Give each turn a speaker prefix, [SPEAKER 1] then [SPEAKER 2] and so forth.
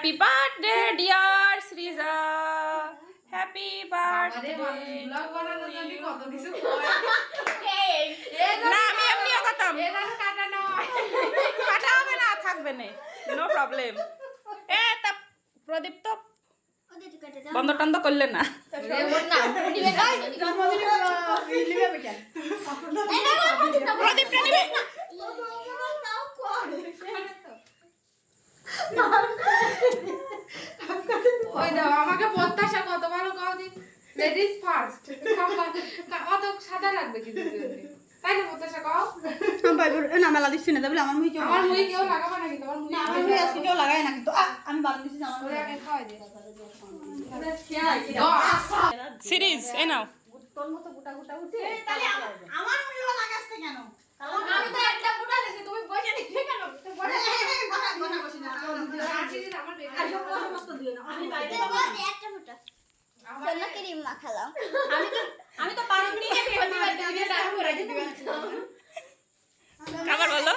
[SPEAKER 1] Happy birthday dear Srija, happy birthday. না আমি এমনিও করতাম, কাটা হবে না, থাকবে না, নো প্রবলেম। এ তা প্রদীপ তো বন্ধ টন্ধ করলে না। প্রদীপটা নিবে।
[SPEAKER 2] আমাকে প্রত্যাশা কত ভালো কাও দিন, লেডিস ফার্স্ট, কত সাদা লাগবে কিন্তু তাই না? প্রত্যাশা কাও
[SPEAKER 3] না মেলা দিচ্ছি না, তাহলে আমার মুই কেউ
[SPEAKER 2] লাগাবো না, কিন্তু
[SPEAKER 3] আমার মুই আজকে কেউ লাগায় না, কিন্তু আমি বারণ দিচ্ছি আমার মুই
[SPEAKER 2] আগে খাওয়াই দে।
[SPEAKER 1] সিরিজ এ নাও।
[SPEAKER 3] তোর মতো গোটা গোটা উঠে তাহলে আমার মুইও লাগাচ্ছে কেন?
[SPEAKER 2] আমি তো একটা ফুটা দিছি, তুমি বসে দিলে কেন?
[SPEAKER 3] বড় বড় বসে না
[SPEAKER 2] সিরিজ আমার বেবি
[SPEAKER 3] আর সব সমস্ত দিও না, আমি বাইরে
[SPEAKER 4] একটা ফুটা সোনা ক্রিম মাখালাম।
[SPEAKER 3] আমি তো পারব নি
[SPEAKER 2] প্রতিবার দিনে ডাক করে দিতে।
[SPEAKER 1] আবার বলো।